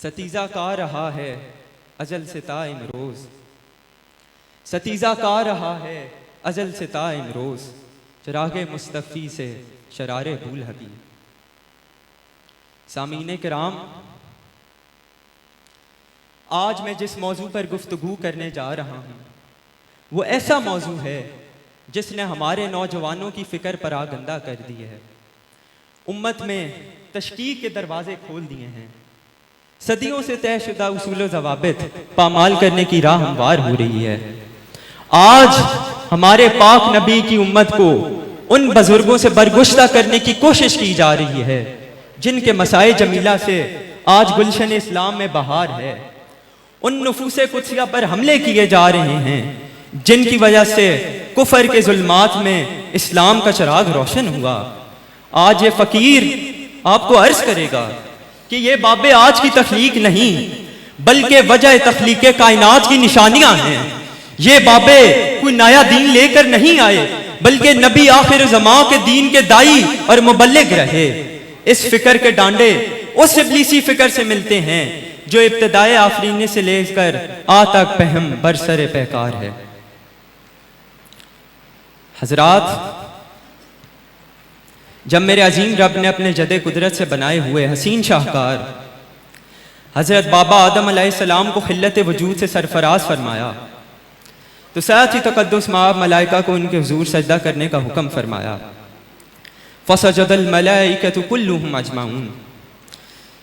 सतीजा का रहा है अजल से ता इमरोज, सतीजा का रहा है अजल से ता इमरोज, चिरागे मुस्तफ़ी से शरारे भूल हबीब। सामीने किराम, आज मैं जिस मौजू पर गुफ्तगू करने जा रहा हूँ वो ऐसा मौजू है जिसने हमारे नौजवानों की फ़िक्र परागंदा कर दी है, उम्मत में तशकीक के दरवाजे खोल दिए हैं। सदियों से तयशुदा उसूल ज़वाबित पामाल करने की राह हमवार हो रही है। आज हमारे पाक नबी की उम्मत को उन बुजुर्गों से बरगुश्ता करने की कोशिश की जा रही है जिनके मसाए जमीला से आज गुलशन इस्लाम में बहार है। उन नफूसे कुदसिया पर हमले किए जा रहे हैं जिनकी वजह से कुफर के जुल्मात में इस्लाम का चिराग रोशन हुआ। आज ये फकीर आपको अर्ज करेगा कि ये बाबे आज की तख्लीक नहीं बल्कि वजह तख्लीक कायनात की निशानियां हैं। ये बाबे कोई नया दीन लेकर नहीं आए बल्कि नबी आखिर ज़मां के दीन के दाई और मुबल्लिग रहे। इस फिक्र के डांडे उस इब्लीसी फिक्र से मिलते हैं जो इब्तिदाए आफरीने से लेकर आ तक पहम बरसरे पैकार है। हजरात, जब मेरे अजीम रब ने अपने जदे कुदरत से बनाए हुए हसीन शाहकार हजरत बाबा आदम अलैहिस्सलाम को खिल्लत वजूद से सरफराज फरमाया तो साथ ही तक़द्दुस माब मलाइका को उनके हुजूर सजदा करने का हुक्म फरमाया। फसजदल मलाइकतु कुल्लुहुम अजमाऊन,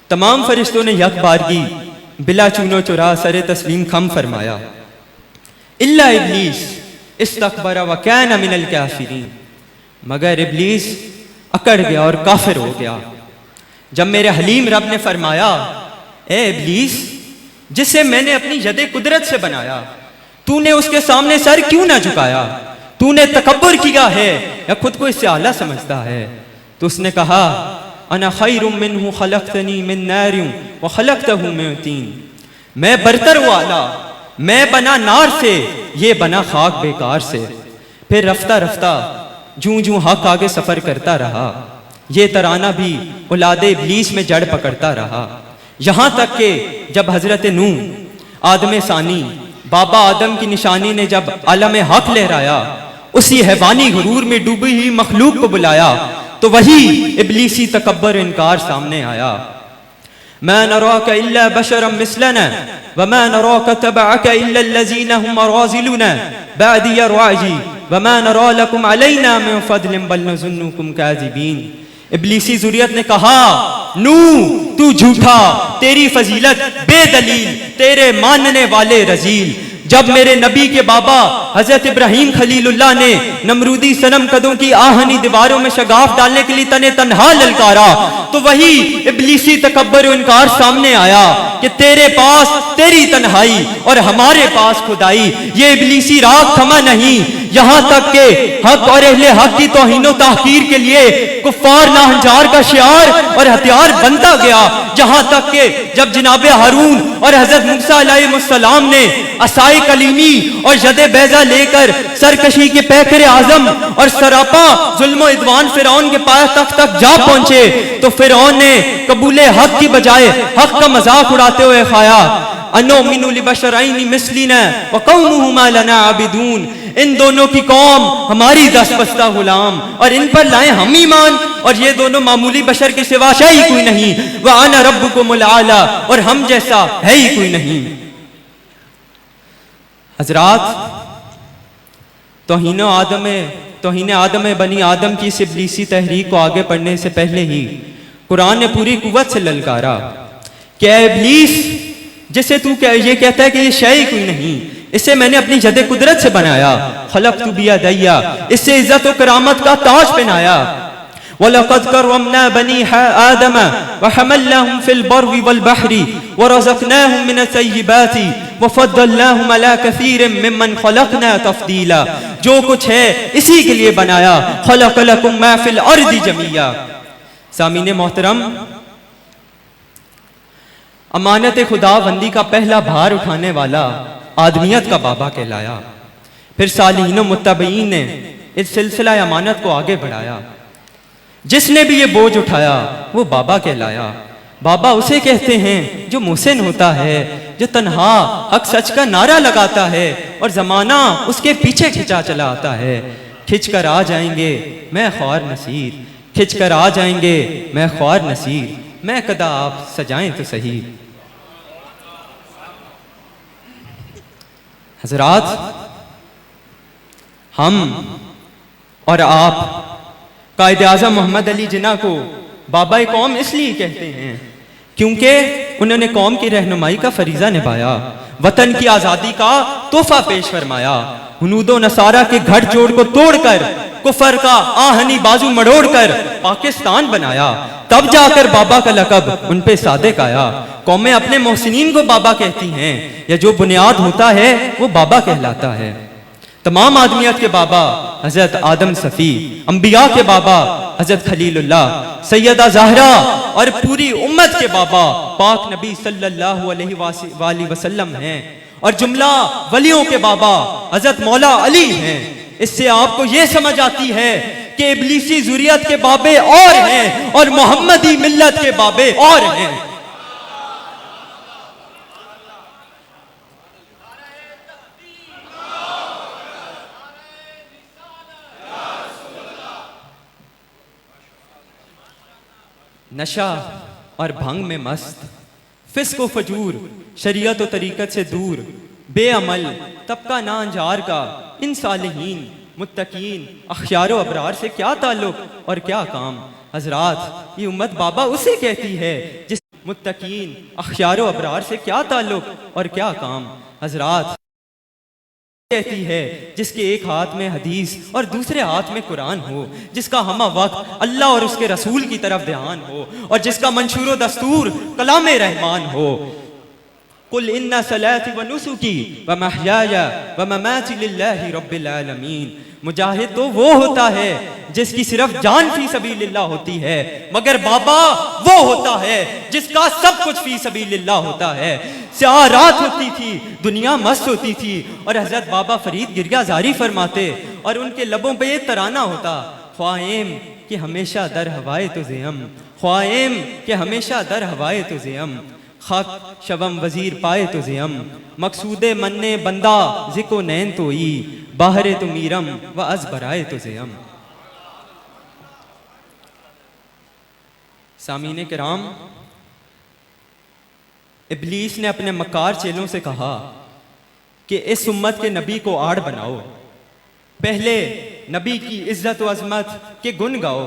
तमाम फरिश्तों ने यक बारगी बिला चूनो चुरा सरे तस्लीम खम फरमाया। इल्ला इब्लीस इस्तकबरा व काना मिनल काफिरीन, मगर इब्लीस अकड़ गया और काफिर हो गया। जब मेरे हलीम रब ने फरमाया, ए इब्लीस, जिसे मैंने अपनी यदे कुदरत से बनाया, तूने उसके सामने सर क्यों ना झुकाया? तूने तकब्बुर किया है या खुद को इससे आला समझता है? तो उसने कहा, अना खैरुम मिन्हु खलक़तनी मिन नारिन व खलक़तहु मिन तीन, मैं बरतर व आला, मैं बना नार से, ये बना खाक बेकार से। फिर रफ्ता रफ्ता जूं जूं हक आगे सफर करता रहा, ये तराना भी औलादे इब्लीस में जड़ पकड़ता रहा। यहां तक कि जब हजरत नूह आदम सानी बाबा आदम की निशानी ने जब आलम हक लहराया, उसी हैवानी गुरूर में डूबी हुई मखलूक को बुलाया तो वही इब्लीसी तकब्बर इनकार सामने आया। मैं नराका इल्ला बशरम मिसलना व मैं नराका तबअका इल्ला अल्लज़ीना हुम अराज़िलुना बअदी यरवाजी व मैं नरा लकुम अलैना मिन फज़लिन बल नज़ुन्नुकुम काज़िबीन। इब्लीसी ज़ुर्रियत ने कहा, नू तू झूठा, तेरी फजीलत बेदलील, तेरे मानने वाले रजील। जब मेरे नबी के बाबा हजरत इब्राहीम खलीलुल्लाह ने नमरूदी सनम कदों की आहनी दीवारों में शगाफ डालने के लिए तने तन्हा ललकारा तो वही इब्लीसी तकब्बर इनकार सामने आया कि तेरे पास तेरी तन्हाई और हमारे पास खुदाई। ये इब्लीसी राग थमा नहीं, यहाँ तक के हक और अहले हक की तौहीनो तहकीर के लिए कुफ्फार नाहंजार का शियार और हथियार बनता गया। जहाँ तक के जब जनाब हारून और हजरत मूसा अलैहिस्सलाम ने असाए कलीमी और यदे बैजा लेकर सरकशी के पैकरे आजम और सरापा जुल्म इदवान फिरौन के पास तक जा पहुंचे तो फिरौन ने कबूले हक की बजाय हक का मजाक उड़ाते हुए खाया, अनो मिनु लिबशरैनि मिस्लिना व कौमुहुमा लना आबिदून, इन दोनों की कौम हमारी दस्तबस्ता गुलाम और इन पर लाए हम ईमान, और ये दोनों मामूली बशर के सिवा ही कोई नहीं। व अना रब्बुकुमुल आला, और हम जैसा है ही कोई नहीं। हजरात, तौहीन आदम बनी आदम की इस इब्लीसी तहरीक को आगे पढ़ने से पहले ही कुरान ने पूरी कुव्वत से ललकारा कि ऐ इब्लीस, जिसे तू ये कहता है कि ये शय कोई नहीं, इसे मैंने अपनी जदे कुदरत से बनाया। खलक़तु बियदैया, इससे इज्जत और करामत का ताज पहनाया। वलक़द कररमना बनी आदम व हमलनाहुम फिल बर्रि वल बहरी व रज़क़नाहुम मिनत-तय्यिबाति व फ़द्दलनाहुम अला कसीरिम मिम्मन ख़लक़ना तफ़दीला। जो कुछ है इसी के लिए बनाया। ख़लक़ लकुम मा फ़िल अर्दि जमीया। सामीने मोहतरम, अमानत खुदाबंदी का पहला भार उठाने वाला आदमियत का बाबा कहलाया। फिर सालिहीन व मुत्तबईन ने इस सिलसिला अमानत को आगे बढ़ाया। जिसने भी ये बोझ उठाया वो बाबा कहलाया। बाबा उसे कहते हैं जो मुहसिन होता है, जो तन्हा हक सच का नारा लगाता है और जमाना उसके पीछे खिंचा चला आता है। खिंच कर आ जाएंगे मैं ख्वार नसीर, खिंच कर आ जाएंगे मैं ख्वार नसीर, मैं कदा आप सजाएं तो सही। हजरात, हम और आप कायद आज़म मोहम्मद अली जिन्ना को बाबा कौम इसलिए कहते हैं क्योंकि उन्होंने कौम की रहनुमाई का फरीजा निभाया, वतन की आज़ादी का तोहफा पेश फरमाया, हुनूदो नसारा के गठजोड़ को तोड़कर कुफर का आहनी बाजू मड़ोड़कर पाकिस्तान बनाया। तब जाकर बाबा का लकब उन पे सादिक आया। कौमें अपने मोहसिनीन को बाबा कहती हैं, या जो बुनियाद होता है वो बाबा कहलाता है। तमाम आदमियत के बाबा हजरत आदम सफ़ी, अंबिया के बाबा हजरत खलीलुल्लाह, सैयदा ज़हरा और पूरी उम्मत के बाबा पाक नबी सल्लल्लाहु अलैहि वसल्लम हैं, और जुमला वलियों के बाबा हजरत मौला अली हैं। इससे आपको ये समझ आती है कि इब्लीसी ज़ुरियत के बाबे और हैं और मोहम्मदी मिल्लत के बाबे और हैं। नशा और भंग में मस्त, फिस्क व फजूर, शरीयत व तरीकत से दूर, बेअमल तबका ना अंजार का, इन सालिहीन मुत्तकीन अख्यार व अबरार से क्या ताल्लुक और क्या काम। हजरात, ये उम्मत बाबा उसे कहती है जिस मुत्तकीन अख्यार व अबरार से क्या ताल्लुक और क्या काम। हजरात कहती है जिसके एक हाथ में हदीस और दूसरे हाथ में कुरान हो, जिसका हमा वक्त अल्लाह और उसके रसूल की तरफ ध्यान हो, और जिसका मंशूर दस्तूर कलामे रहमान हो। कुल इन्ना सलाती व नुसुकी व महयाया व ममाती लिल्लाहि रब्बिल आलमीन। मुजाहिद तो वो होता है जिसकी सिर्फ जान फी सबीलिल्लाह होती है, मगर बाबा वो होता है जिसका सब कुछ फी सबीलिल्लाह होता है। स्याह रात होती थी, दुनिया मस्त होती थी, और हजरत बाबा फरीद गिरिया जारी फरमाते और उनके लबों पे ये तराना होता, ख्वाएम कि हमेशा दर हवाए तुझे हम, ख्वाएम कि हमेशा दर हवाए तुझे हम, खक शबम वजीर पाए तुझे हम, मकसूदे मन्ने बंदा जिको नैन तोई, बाहरे तो मीरम व अज बराए तुझे हम। सामीने किराम, इब्लीस ने अपने मक्कार चेलों से कहा कि इस उम्मत के नबी को आड़ बनाओ, पहले नबी की इज्जत व अजमत के गुण गाओ,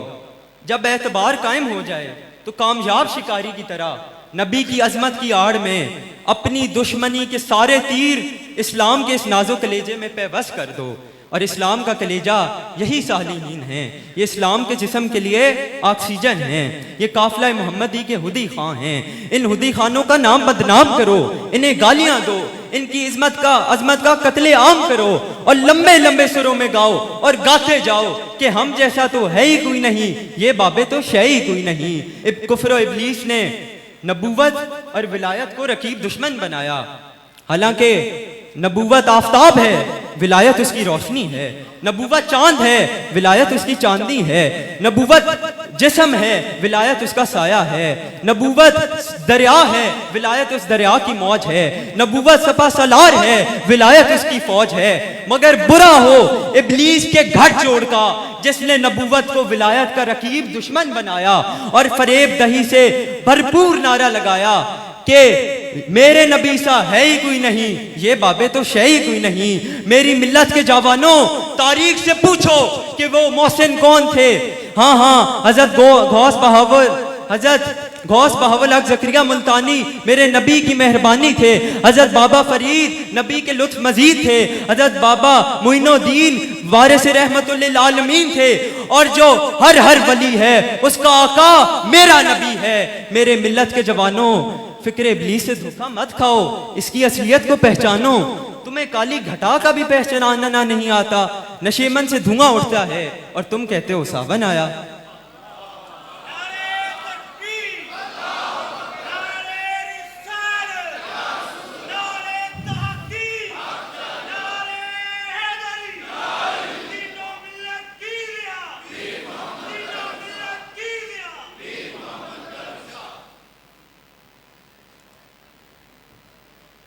जब एतबार कायम हो जाए तो कामयाब शिकारी की तरह नबी की अजमत की आड़ में अपनी दुश्मनी के सारे तीर इस्लाम के इस नाज़ो कलेजे में पेवस कर दो। और इस्लाम का कलेजा यही सालिहीन है, ये इस्लाम के जिस्म के लिए ऑक्सीजन है, ये काफिला मोहम्मदी के हुदी खां हैं। इन हुदी खानों का नाम बदनाम करो, इन्हें गालियां दो, इनकी अजमत का कत्ले आम करो, और लंबे लंबे सुरों में गाओ और गाते जाओ कि हम जैसा तो है ही कोई नहीं, ये बाबे तो शय ही कोई नहीं। कुफ्र इब्लीस ने नबूवत और विलायत को रकीब दुश्मन बनाया, हालांकि नबूवत आफताब है, विलायत उसकी रोशनी है। नबूवत चांद है, विलायत उसकी चांदनी है। नबूवत जिस्म है, विलायत उसका साया है। नबूवत दरिया है, विलायत उस दरिया की मौज है। नबूवत सपा सलार है, विलायत उसकी फौज है। मगर बुरा हो इब्लीस के गठजोड़ का जिसने नबूवत को विलायत का रकीब दुश्मन बनाया और फरेब दही से भरपूर नारा लगाया कि मेरे नबी सा है ही कोई नहीं, ये बाबे तो शय ही कोई नहीं। मेरी मिल्लत के जवानों, तारीख से पूछो कि वो मोहसिन कौन थे। हाँ हाँ, हजरत गौस बहावल हक ज़करिया मुल्तानी मेरे नबी की मेहरबानी थे। हजरत बाबा फरीद नबी के लुत्फ मजीद थे। हजरत बाबा मुइनुद्दीन वारिस रहमतुल लिल आलमीन थे। और जो हर वली है उसका आका मेरा नबी है। मेरे मिल्लत के जवानों, फिक्र इब्लीस से धोखा मत खाओ, इसकी असलियत को पहचानो। तुम्हें काली घटा का भी पहचानना नहीं आता, नशेमन से धुआं उठता है और तुम कहते हो सावन आया।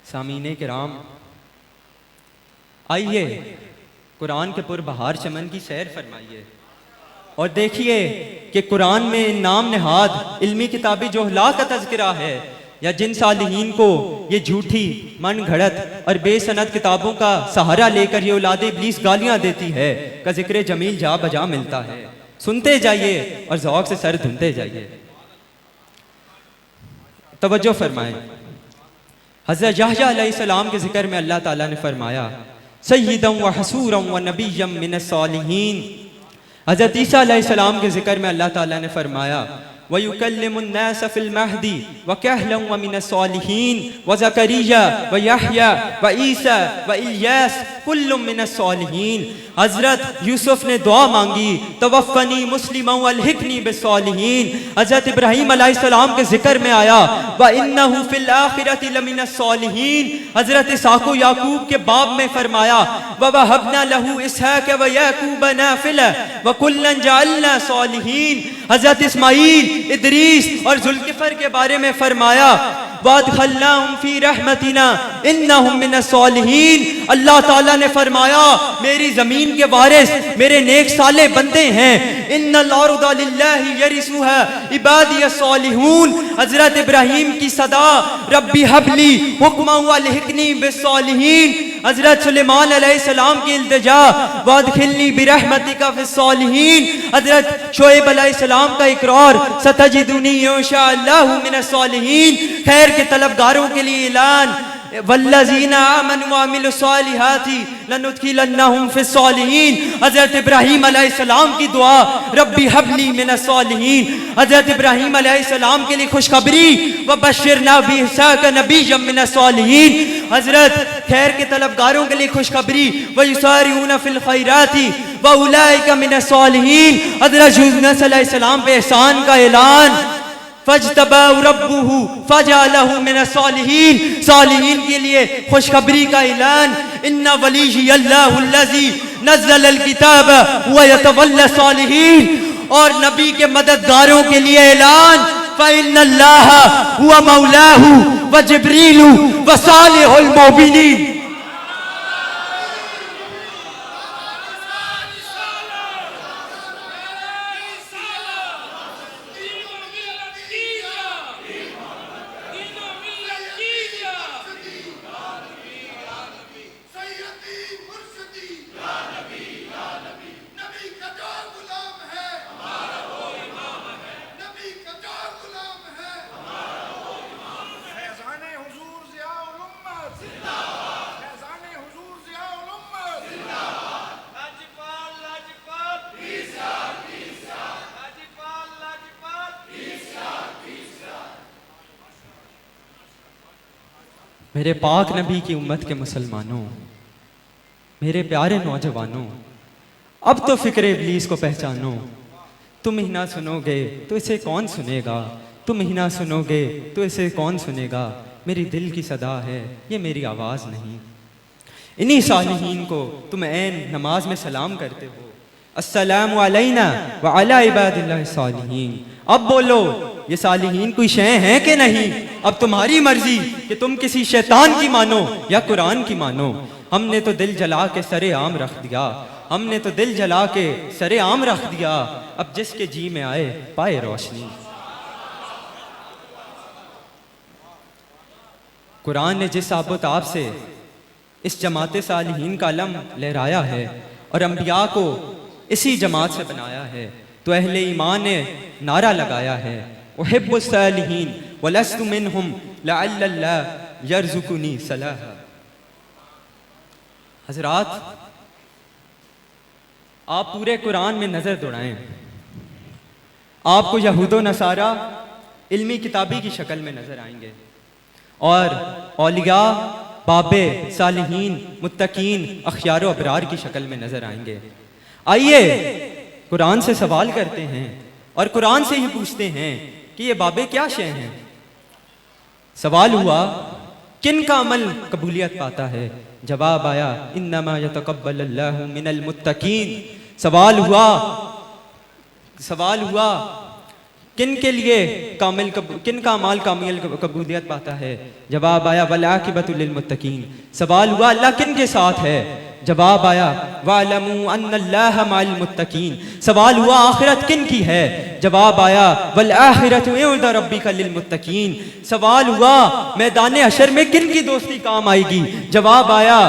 सामीने किराम, आइए कुरान के पुरबहार चमन की सैर फरमाइए और देखिए कि कुरान में नाम नहाद इल्मी किताबी जोहला का तज़किरा है या जिन सालिहीन को ये झूठी मन घड़त और बेसनद किताबों का सहारा लेकर ये औलादे इब्लीस गालियां देती है का जिक्र जमील जा बजा मिलता है। सुनते जाइए और ज़ौक़ से सर धुनते जाइए। तवज्जो फरमाएं, हज़रत याहया अलैहिस्सलाम के जिक्र में अल्लाह ताला ने फरमाया सय्यिदन व हसूरन व नबिय्यन मिनस सालिहीन। हज़रत ईसा अलैहिस्सलाम के जिक्र में अल्लाह ताला ने फरमाया व युकल्लिमुन नास फिल महदी व कहलन व मिनस सालिहीन व ज़करिया व यहया व ईसा व इल्यास कुल्लुम मिनस सालिहीन। हज़रत यूसुफ ने दुआ मांगी तवफ़्फ़नी मुस्लिमन व अलहिक़नी बिस्सालिहीन। हज़रत इब्राहीम अलैहिस्सलाम के जिक्र में आया व इन्नहु फिल आखिरति लमिनस सालिहीन। हज़रत इसहाक़ याकूब के बाब में फरमाया व वहबना लहू इसहाक़ व याकूब नाफ़िला व कुल्लन जअलना सालिहीन। हज़रत इस्माईल, इदरीस और जुल्किफर के बारे में फरमाया वअदखलनाहुम फी रहमतिना इन्नहुम मिनस सालिहीन। अल्लाह ताला ने फरमाया मेरी जमीन के वारिस मेरे नेक साले बंदे हैं। इन्नल अर्दा लिल्लाहि यरिसुहा इबादियस सालिहून। हज़रत इब्राहीम की सदा रब्बी हबली हुक्मन व अलहिक़नी बिस्सालिहीन। हज़रत सुलेमान अलैहिस्सलाम की इल्तिजा वअदखिलनी बिरहमतिका फिस सालिहीन। हज़रत शोएब अलैहिस्सलाम का इकरार सतजिदुनी इंशाअल्लाहु मिनस सालिहीन। खैर के तलबगारों के लिए ऐलान वल्लज़ीना आमनु व अमिलुस्सालिहाति लनुदखिलन्नहुम फिस सालिहीन। हज़रत इब्राहीम अलैहिस्सलाम की दुआ रब्बी हबली मिनस सालिहीन। हज़रत इब्राहीम अलैहिस्सलाम के लिए खुशखबरी व बश्शिरना बिइसाक नबिय्यन मिनस सालिहीन। हज़रत खैर के तलबगारों के लिए खुशखबरी व युसारिऊना फिल खैराति व उलाइका मिनस सालिहीन। हज़रत यूनुस अलैहिस्सलाम पे एहसान का ऐलान फज्तबाहु रब्बुहु फजअलहु मिनस सालिहीन। सालिहीन के लिए खुशखबरी का ऐलान इन्ना वलिय्यल्लाहुल्लज़ी नज़्ज़लल किताब व यतवल्ला सालिहीन। और नबी के मददगारों के लिए ऐलान फ़इन्नल्लाह हुवा मौलाहु व जिब्रीलु व सालिहुल मोमिनीन। मेरे पाक नबी की उम्मत के मुसलमानों, मेरे प्यारे नौजवानों, अब तो फिक्र इब्लीस को पहचानो। तुम ही ना सुनोगे तो इसे कौन सुनेगा, तुम ही ना सुनोगे तो इसे कौन सुनेगा। मेरी दिल की सदा है ये मेरी आवाज़ नहीं। इन्हीं सालिहीन को तुम ऐन नमाज में सलाम करते हो अस्सलामु अलैना व अला इबादिल्लाहिस सालिहीन। अब बोलो ये सालिहीन कोई शय है कि नहीं। अब तुम्हारी मर्जी कि तुम किसी शैतान की मानो या कुरान की मानो। हमने तो दिल जला के सरे आम रख दिया, हमने तो दिल जला के सरे आम रख दिया। अब जिसके जी में आए पाए रोशनी। कुरान ने जिस आबोताब से इस जमात सालिहीन का अलम लहराया है और अंबिया को इसी जमात से बनाया है, तो अहले ईमान ने नारा लगाया है उहिब्बुस सालिहीन वलस्तु मिनहुम लअल्लल्लाह यरज़ुकुनी सलाहा। हजरात, आप पूरे कुरान में नजर दौड़ाएं, आपको यहूदो नसारा इल्मी किताबी की शक्ल में नजर आएंगे और औलिया, बाबे, सालिहीन, मुत्तकीन, अखयारो अबरार की शक्ल में नजर आएंगे। आइए कुरान से सवाल करते हैं और कुरान से ही पूछते हैं कि ये बाबे क्या शय हैं। सवाल हुआ किन का अमल कबूलियत पाता है। जवाब आया इन्नमा यतक़ब्बलुल्लाहु मिनल मुत्तकीन। सवाल हुआ किन के लिए किन का अमाल कामिल कबूलियत पाता है? जवाब आया वलाकिबतुल लिलमुत्तकीन। सवाल हुआ अल्लाह किन के साथ है? जवाब आया वअलमू अन्नल्लाह मअल मुत्तकीन। सवाल हुआ आखिरत किन की है? जवाब आया वल आखिरतु इंदा रब्बिका लिलमुत्तकीन। सवाल हुआ मैदान हशर में किन की दोस्ती काम आएगी? जवाब आया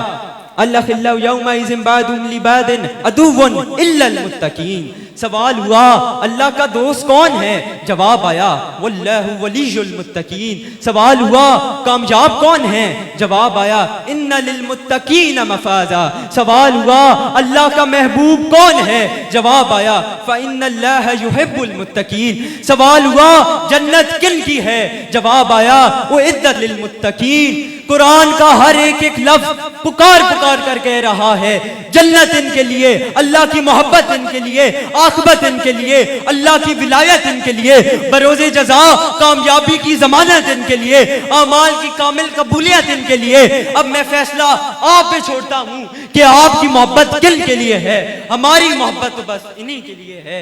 अल्लाह यौमइज़िन बादुहुम लिबादिन अदुव्वुन इल्लल मुत्तकीन। सवाल हुआ अल्लाह का दोस्त कौन है? जवाब आया वल्लाहु वलियुल मुत्तकीन। सवाल हुआ कामयाब कौन है? जवाब आया इन्ना लिल मुत्तकीन मफाजा। सवाल हुआ अल्लाह का महबूब कौन है? जवाब आया फइन्नल्लाह युहिब्बुल मुत्तकीन। सवाल हुआ जन्नत किन की है? जवाब आया उइद्दत लिल मुत्तकीन। कुरान का हर एक लफ्ज पुकार पुकार कर कह रहा है जन्नत इनके लिए, अल्लाह की मोहब्बत इनके लिए, आखिरत इनके लिए, अल्लाह की विलायत इनके लिए, बरोज़े जज़ा कामयाबी की जमानत इनके लिए, अमाल की कामिल कबूलियत इनके लिए। अब मैं फैसला आप पे छोड़ता हूँ कि आपकी मोहब्बत किन के लिए है। हमारी मोहब्बत तो बस इन्हीं के लिए है।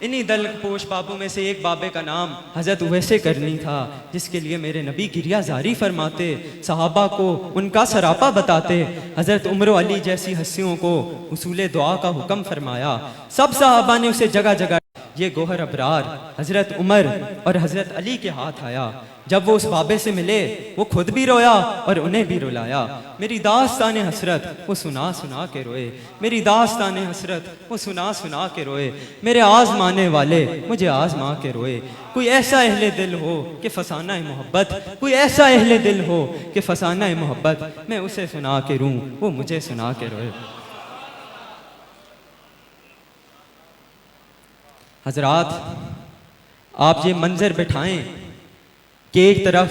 इन्हीं दल पोश बाबों में से एक बाबे का नाम हज़रत उवैसे करनी था, जिसके लिए मेरे नबी गिरिया जारी फरमाते, सहाबा को उनका सरापा बताते। हज़रत उमर अली जैसी हस्तियों को उसूले दुआ का हुक्म फरमाया। सब सहाबा ने उसे जगह जगह ये गोहर अबरार हज़रत उमर और हज़रत अली के हाथ आया। जब वो उस बाबे से मिले वो खुद भी रोया और उन्हें भी रुलाया। मेरी दास्तान हसरत वो सुना सुना के रोए, मेरी दास्तान हसरत वो सुना सुना के रोए। मेरे आजमाने वाले मुझे आजमा के रोए। कोई ऐसा अहले दिल हो कि फसाना मोहब्बत, कोई ऐसा अहले दिल हो कि फसाना मोहब्बत, मैं उसे सुना के रूं वो मुझे सुना के रोए। हजरात, आप ये मंजर बिठाएं कि एक तरफ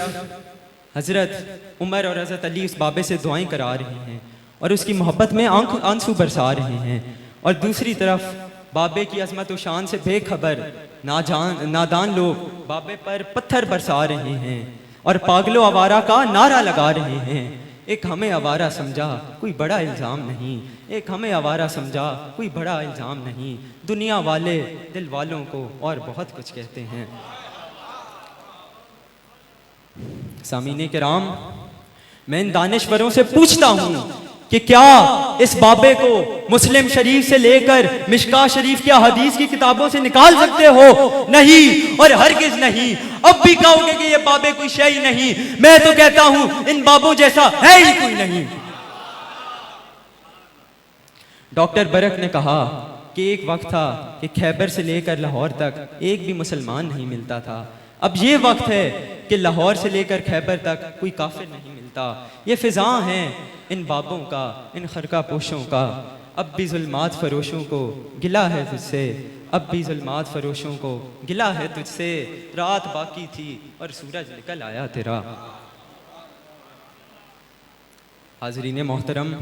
हज़रत उमर और हज़रत अली उस बाबे से दुआएं करा रहे हैं और उसकी मोहब्बत में आंसू बरसा रहे हैं, और दूसरी तरफ बाबे की अजमत और शान से बेखबर नादान लोग बाबे पर पत्थर बरसा रहे हैं और पागलो आवारा का नारा लगा रहे हैं। एक हमें आवारा समझा कोई बड़ा इल्ज़ाम नहीं, एक हमें आवारा समझा कोई बड़ा इल्ज़ाम नहीं। दुनिया वाले दिल वालों को और बहुत कुछ कहते हैं। सामीने किराम, मैं इन दानिश्वरों से पूछता हूँ कि क्या इस बाबे को मुस्लिम शरीफ से लेकर मिशका शरीफ के हदीस की किताबों से निकाल सकते हो? नहीं और हरगिज नहीं। अब भी कहोगे कि ये बाबे कोई शय ही नहीं, मैं तो कहता हूँ इन बाबों जैसा है ही कोई नहीं। डॉक्टर बरक ने कहा कि एक वक्त था कि खैबर से लेकर लाहौर तक एक भी मुसलमान नहीं मिलता था। अब ये वक्त है कि लाहौर से लेकर खैबर तक कोई काफिर नहीं मिलता। ये फिजा हैं इन बाबों का, इन खरका पोशों का। अब भी जुल्मात फरोशों को गिला है तुझसे, अब भी जुल्मात फरोशों को गिला है तुझसे। रात बाकी थी और सूरज निकल आया तेरा। हाज़रीन मोहतरम,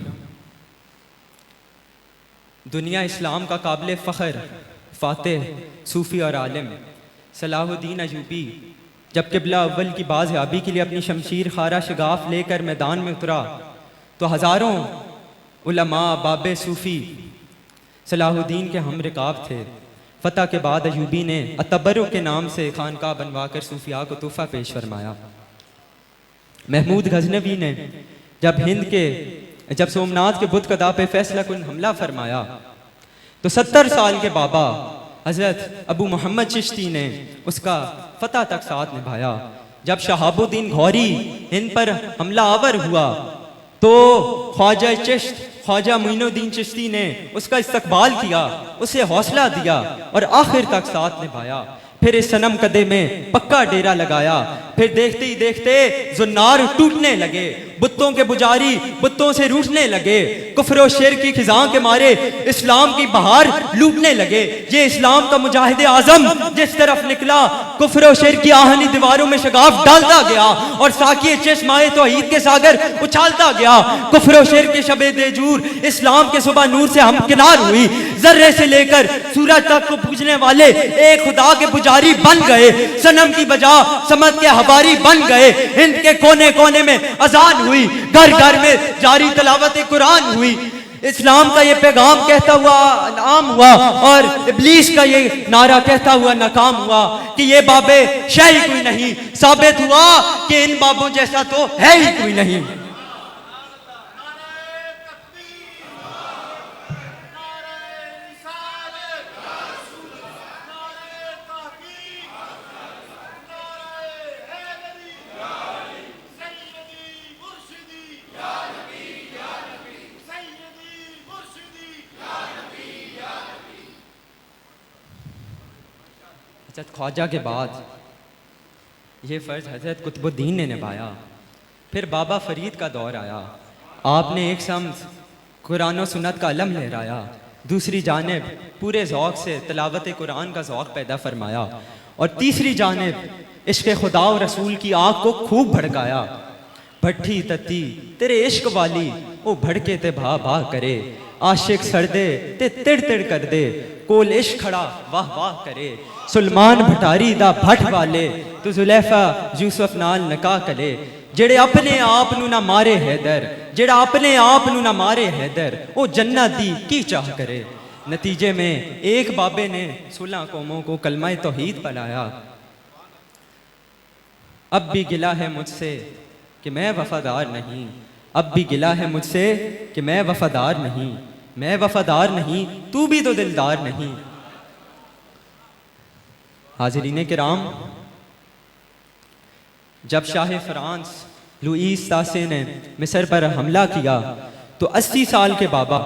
दुनिया इस्लाम का काबिल फ़ख्र फ़ातिह सूफ़ी और आलिम सलाहुद्दीन अयूबी जब क़िबला अव्वल की बाज़याबी के लिए अपनी शमशीर खारा शगाफ लेकर मैदान में उतरा तो हज़ारों उलमा बाबे सूफ़ी सलाहुद्दीन के हम रिकाब थे। फ़तह के बाद अयूबी ने अतबरुक के नाम से खानका बनवा कर सूफिया को तोहफ़ा पेश फरमाया। महमूद गजनवी ने जब सोमनाथ के बुत कदा पे फैसला कुन हमला फरमाया तो 70 साल के बाबा हज़रत अबू मोहम्मद चिश्ती ने उसका फतह तक साथ निभाया। जब शहाबुद्दीन गौरी हिंद पर हमला आवर हुआ तो ख्वाजा मोइनुद्दीन चिश्ती ने उसका इस्तकबाल किया, उसे हौसला दिया और आखिर तक साथ निभाया। फिर इस सनम कदे में पक्का डेरा लगाया। फिर देखते ही देखते जुन्नार टूटने लगे, बुत्तों के पुजारी बुत्तों से रूठने लगे, कुफ्र और शिर्क की खिजां के मारे इस्लाम की बहार लूटने लगे। ये इस्लाम का मुजाहिद आजम जिस तरफ निकला कुफ्र और शिर्क की आहनी दीवारों में शगाफ डालता गया और साकी चश्माए तौहीद के सागर उछालता गया। कुफ्र और शिर्क के शबे देजूर इस्लाम के सुबह नूर से हमकिनार हुई। जर्रे से लेकर सूरज तक को पूजने वाले एक खुदा के पुजारी बन गए, सनम की बजा समत के हवारी बन गए। हिंद के कोने कोने में अजान हुई, घर घर में जारी तलावत कुरान हुई। इस्लाम का ये पैगाम कहता हुआ नाम हुआ और इब्लीस का ये नारा कहता हुआ नाकाम हुआ कि ये बाबे शाही कोई नहीं। साबित हुआ कि इन बाबों जैसा तो है ही कोई नहीं। हज़रत ख्वाजा के बाद ये फ़र्ज़ हज़रत कुतुबुद्दीन ने निभाया। फिर बाबा फ़रीद का दौर आया। आपने एक समत कुरान और सुन्नत का अलम लहराया, दूसरी जानिब पूरे ज़ौक़ से तिलावत कुरान का ज़ौक़ पैदा फरमाया और तीसरी जानिब इश्क़ खुदा और रसूल की आग को खूब भड़काया। भट्ठी तत्ती तेरे इश्क वाली वो भड़के ते भा भा करे, आशिक सरदे ते तिड़ तिड़ कर दे, कोल इश्क खड़ा वाह वाह करे। सुलमान भटारी दा भट वाले तू जुलैफा यूसुफ नाल नका कले, जेड़े अपने आप नू ना मारे हैदर, जेड़ा अपने आप नू ना मारे हैदर, वो जन्नत दी की चाह करे। नतीजे में एक बाबे ने 16 कौमों को कलमा तौहीद पढ़ाया। अब भी गिला है मुझसे कि मैं वफादार नहीं, अब भी गिला है मुझसे कि मैं वफादार नहीं, मैं वफादार नहीं तू भी तो दिलदार नहीं। हाज़रीन किराम, जब शाह फ्रांस लुईस तासे ने मिस्र पर हमला किया तो 80 साल के बाबा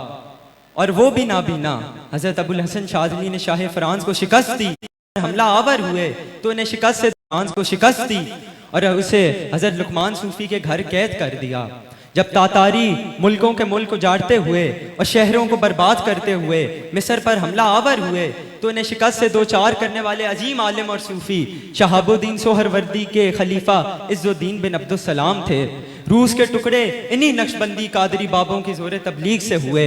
और वो भी नाबीना हज़रत अबुल हसन शाज़ली ने शाह फ्रांस को शिकस्त दी। हमला आवर हुए तो उन्हें शिकस्त से फ्रांस को शिकस्त दी और उसे हज़रत लुकमान सूफ़ी के घर कैद कर दिया। जब तातारी मुल्कों के मुल्क उजाड़ते हुए और शहरों को बर्बाद करते हुए मिस्र पर हमला आवर हुए तो उन्हें शिकस्त से दो चार करने वाले अजीम आलिम और सूफ़ी शहाबुद्दीन सोहरवर्दी के खलीफा इज़्ज़ुद्दीन बिन अब्दुस्सलाम थे। रूस के टुकड़े इन्हीं नक्शबंदी कादरी बाबों की ज़ोरे तबलीग से हुए।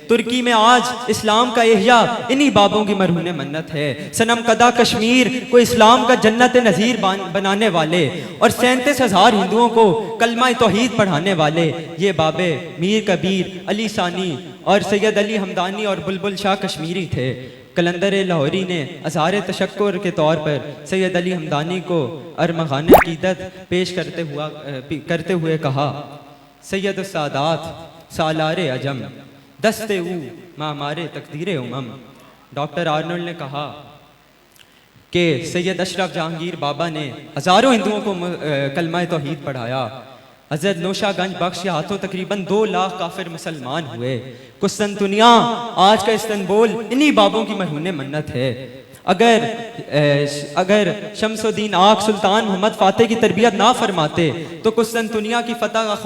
तुर्की में आज इस्लाम का एहया इन्हीं बाबों की मरहून मन्नत है। सनम कदा कश्मीर को इस्लाम का जन्नत नज़ीर बनाने वाले और 37,000 हिंदुओं को कलमा तौहीद पढ़ाने वाले ये बाबे मीर कबीर, अली सानी और सैयद अली हमदानी और बुलबुल शाह कश्मीरी थे। कलंदर लाहौरी ने अज़हार तशक्कुर के तौर पर सैयद अली हमदानी को अरमग़ान अक़ीदत पेश करते हुए कहा, सैयद सादात सालारे अजम दस्ते ऊ मामारे तकदीर उमम। डॉक्टर आर्नोल्ड ने कहा कि सैयद अशरफ जहांगीर बाबा ने हज़ारों हिंदुओं को कलमा तौहीद पढ़ाया। हज़रत नौशागंज बख्श के हाथों तकरीबन 2 लाख काफिर मुसलमान हुए। कुस्तुनतुनिया आज का इस्तांबुल इन्हीं बाबों की मरहून मन्नत है। अगर शमसुद्दीन आग सुल्तान मोहम्मद फातेह की तरबियत ना फरमाते तो कुस्तुनतुनिया की फतह का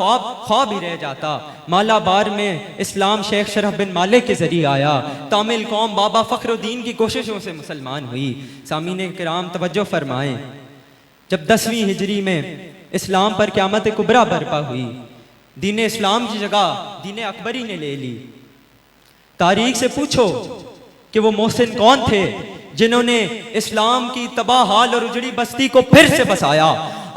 ख्वाब ही रह जाता। मालाबार में इस्लाम शेख शरफ बिन मालिक के जरिए आया। तामिल कौम बाबा फ़खरुद्दीन की कोशिशों से मुसलमान हुई। सामीन किराम तवज्जो फरमाएं, जब 10वीं हिजरी में इस्लाम पर क़यामत कुबरा बर्पा हुई, दीन इस्लाम की जगह दीन अकबरी ने ले ली। तारीख से पूछो कि वो मोहसिन कौन थे जिन्होंने इस्लाम की तबाह हाल और उजड़ी बस्ती को फिर से बसाया,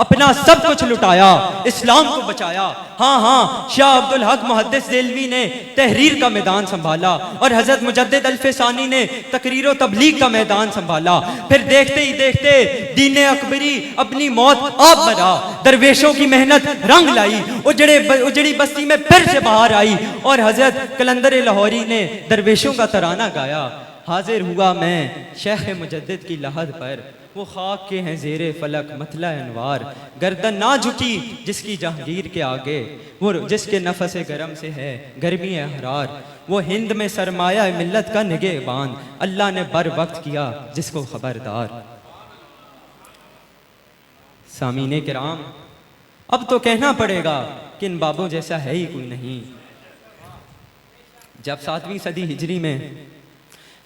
अपना सब कुछ लुटाया, इस्लाम को बचाया। हाँ हाँ, शाह अब्दुल हक मुहद्दिस देलवी ने तहरीर का मैदान संभाला और हजरत मुजद्दिद अल्फसानी ने तकरीर व तबलीग का मैदान संभाला। फिर देखते ही देखते दीन अकबरी अपनी मौत आप मरा, दरवेशों की मेहनत रंग लाई, उजड़ी बस्ती में फिर से बाहर आई और हजरत कलंदर लाहौरी ने दरवेशों का तराना गाया। हाजिर हुआ मैं शेख मुजद्दिद की लहद पर, वो खाक के हैं ज़ेरे फलक मतला अनवार, गर्दन ना झुकी जिसकी जहांगीर के आगे, वो जिसके नफस गरम से है गर्मी हरार, वो हिंद में सरमाया मिल्लत का निगहबान, अल्लाह ने बर वक्त किया जिसको खबरदार। सामीने किराम, अब तो कहना पड़ेगा कि इन बाबों जैसा है ही कोई नहीं। जब 7वीं सदी हिजरी में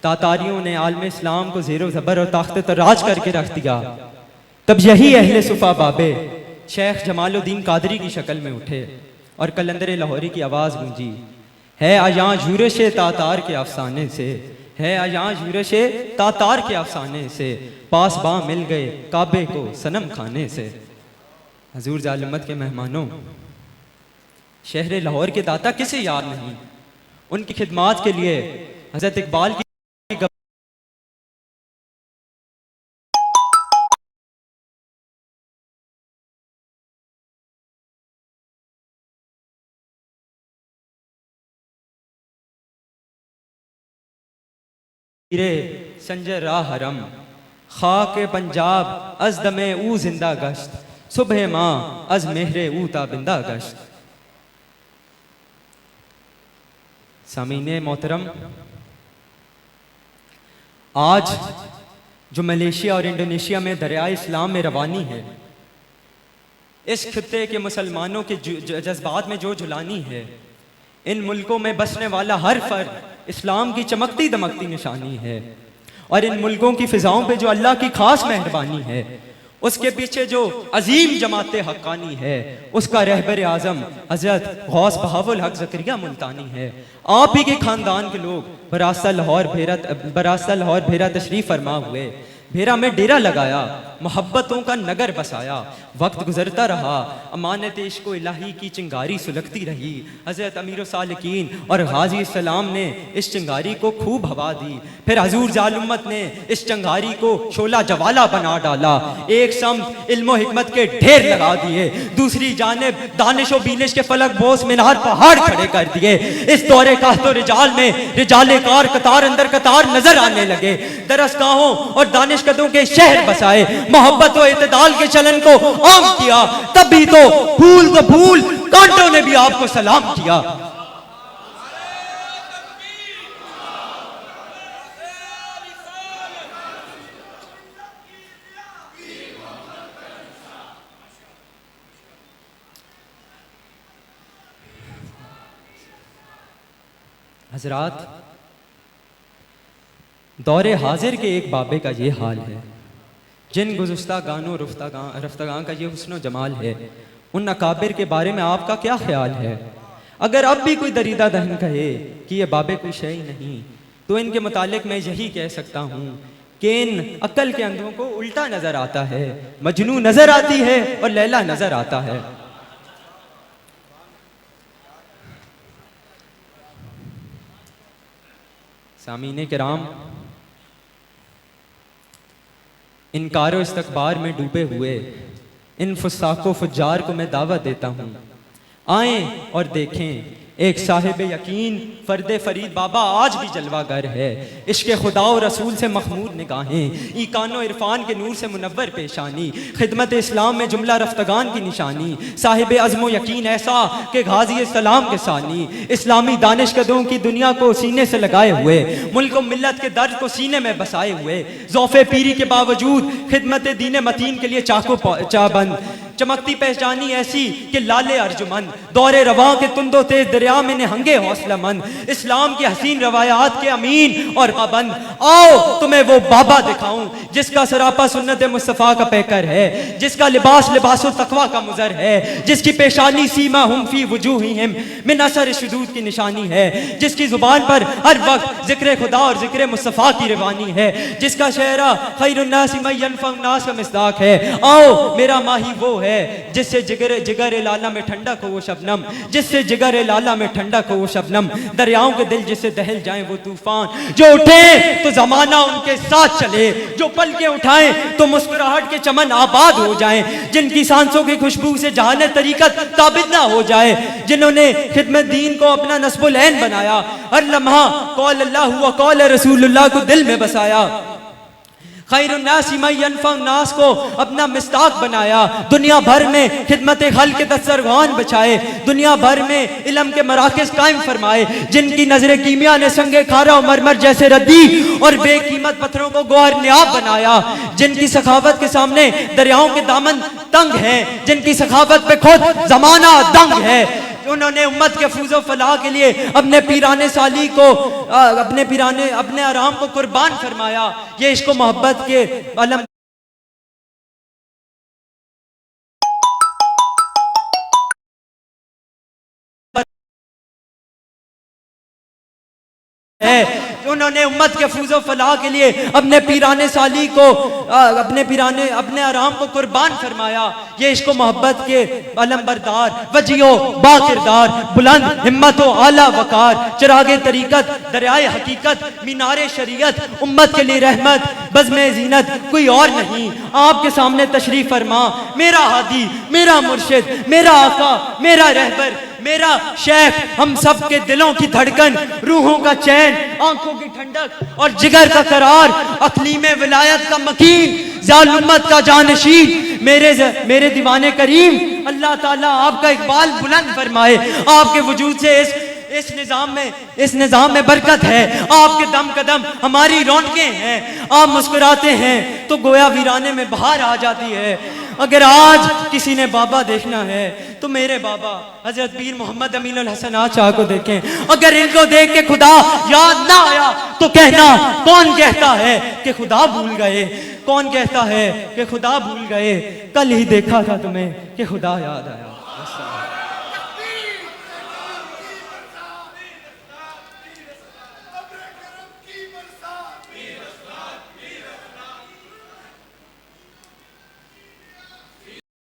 तातारियों ने आलम इस्लाम को ज़ेरो ज़बर और ताकत राज करके रख दिया, तब यही अहले सुफा बाबे शेख जमालुद्दीन कादरी की शक्ल में उठे और कलंदर लाहौरी की आवाज़ गूंजी, है आयां यूरश तातार के अफसाने से, है आयां यूरश तातार के अफसाने से, पास बाँ मिल गए काबे को सनम खाने से। हजूर जालमत के मेहमानों, शहर लाहौर के दाता किसे याद नहीं, उनकी खिदमात के लिए हजरत इकबाल की संजय राह हरम खाक पंजाब अज दमे ऊ जिंदा गश्त सुबह माँ अज मेहरे ऊ ताबिंदा गश्त। सामीने मोहतरम, आज जो मलेशिया और इंडोनेशिया में दरिया इस्लाम में रवानी है, इस खित्ते के मुसलमानों के जज्बात में जो जुलानी है, इन मुल्कों में बसने वाला हर फर्द इस्लाम की चमकती दमकती निशानी है। और इन मुल्कों की फिजाओं पे जो अल्लाह की खास मेहरबानी है, उसके पीछे जो अजीम जमात हक्कानी है, उसका रहबर आजम हजरत गौस बहावुल हक ज़करिया मुल्तानी है। आप ही के खानदान के लोग बरास्ता लाहौर भेरा तशरीफ फरमा हुए, भेरा में डेरा लगाया, मोहब्बतों का नगर बसाया। वक्त गुजरता रहा, अमानत इश्क़ इलाही की चिंगारी सुलगती रही। हज़रत अमीर सालिकीन और गाजी सलाम ने इस चिंगारी को खूब हवा दी। फिर हजूर जालुम्मत ने इस चिंगारी को शोला जवाला बना डाला। एक सम इल्म हिकमत के ढेर लगा दिए, दूसरी जानिब दानिश व बीनिश के फलक बोस मीनार पहाड़ खड़े कर दिए। इस दौरे काहतो रिजाल में रिजाले कार कतार अंदर कतार नजर आने लगे। दरसगाहों और दानिश कदों के शहर बसाए, मोहब्बत व इत्तेदाल के चलन को आम किया। तभी तो फूल कांटों ने भी आपको सलाम किया। हजरात, दौरे हाजिर के एक बाबे का ये हाल है, जिन गुज़ुश्ता गानों रफ्तगां का ये हुस्न जमाल है, उन अकाबिर के बारे में आपका क्या ख्याल है? अगर अब भी कोई दरीदा दहन कहे कि ये बाबे कोई शय नहीं, तो इनके मुतालिक मैं यही कह सकता हूँ कि इन अक्ल के अंधों को उल्टा नजर आता है। मजनू नजर आती है और लैला नजर आता है। सामीने किराम, इनकारो इस्तकबार में डूबे हुए इन फुस्साको फुज्जार को मैं दावत देता हूँ, आएं और देखें एक साहिब यकीन फर्दे फरीद बाबा आज भी जलवागर है। इश्क खुदा और रसूल से मखमूर निगाहें, ईकानो इरफान के नूर से मुनव्वर पेशानी, खिदमत इस्लाम में जुमला रफ्तगान की निशानी, साहिब अज़्मो यकीन ऐसा के गाजी सलाम के सानी, इस्लामी दानिश कदों की दुनिया को सीने से लगाए हुए, मुल्क मिल्लत के दर्द को सीने में बसाए हुए, ज़ौफ़े पीरी के बावजूद खिदमत दीन मतीन के लिए चाको चाबंद, चमकती पहचानी ऐसी कि लाले अर्जुमंद, दौरे रवा के तुंदो तेज दरिया में निहंगे हौसलामंद, इस्लाम की हसीन रवायात के अमीन और पाबंद। आओ तुम्हें वो बाबा दिखाऊं जिसका सरापा सुन्नत मुस्तफ़ा का पैकर है, जिसका लिबास लिबासो तकवा का मुजर है, जिसकी पेशानी सीमा हम फी वजूहिहिम मिन असर शुदूद की निशानी है, जिसकी जुबान पर हर वक्त जिक्र खुदा और जिक्र मुस्तफ़ा की रवानी है, जिसका शहरा खैरुन्नास मन यनफ़उ नास का मिस्दाक है। आओ मेरा माही वो है जिससे जिगर लाला में ठंडक हो वो शबनम, जिससे जिगर लाला में ठंडक हो वो शबनम, दरियाओं के दिल जिससे दहल जाए वो तूफान, जो उठे तो जमाना उनके साथ चले, जो पल के उठाए तो मुस्कुराहट के चमन आबाद हो जाए, जिनकी सांसों की खुशबू से जहान तरीकत ताबिद ना हो जाए, जिन्होंने खिदमत दीन को अपना नस्बुल ऐन बनाया, हर लम्हा कौल अल्लाह व कौल रसूलुल्लाह को दिल में बसाया, खैरुन्नास मन यनफ़उ नास को अपना मिस्ताक बनाया, दुनिया भर में खिदमत खल के दस्तरखान बचाए, दुनिया भर में इल्म के मराकिज़ कायम फरमाए, जिनकी नजर कीमिया ने संगे खारा और मरमर जैसे रद्दी और बेकीमत पत्थरों को गौहर नियाब बनाया, जिनकी सखावत के सामने दरियाओं के दामन तंग हैं, जिनकी सखावत पे खुद जमाना दंग है, उन्होंने उम्मत के फूज़ो फलाह के लिए अपने पीराने साली को अपने आराम को कुर्बान फरमाया। ये इश्क मोहब्बत के अलम है उन्होंने उम्मत के फूज़ो फलाह के लिए अपने पीराने साली को अपने आराम को कुर्बान फरमाया। ये इश्क मोहब्बत के अलमबरदार, वजियो बाकिरदार, बुलंद हिम्मत व आला वकार, चिरागे तरीकत, दरियाए हकीकत, मीनारे शरीयत, उम्मत के लिए रहमत, बज़्मे ज़ीनत कोई और नहीं। आपके सामने तशरीफ फरमा, मेरा हादी, मेरा मुर्शिद, मेरा आका, मेरा रहबर, मेरा शेख, हम सब के दिलों की धड़कन, रूहों का चैन, आंखों की ठंडक और जिगर का करार, अक़लीम विलायत का मकीन, ज़ालुम्मत का जानशीन, मेरे दीवाने करीम, अल्लाह ताला आपका इकबाल बुलंद फरमाए। आपके वजूद से इस निज़ाम में बरकत है। आपके दम कदम हमारी रौनकें हैं। आप मुस्कुराते हैं तो गोया वीराने में बहार आ जाती है। अगर आज किसी ने बाबा देखना है तो मेरे बाबा हजरत पीर मोहम्मद अमीनुल हसन आचा को देखें। अगर इनको देख के खुदा याद ना आया तो कहना, कौन कहता है कि खुदा भूल गए, कौन कहता है कि खुदा भूल गए, कल ही देखा था तुम्हें कि खुदा याद आया।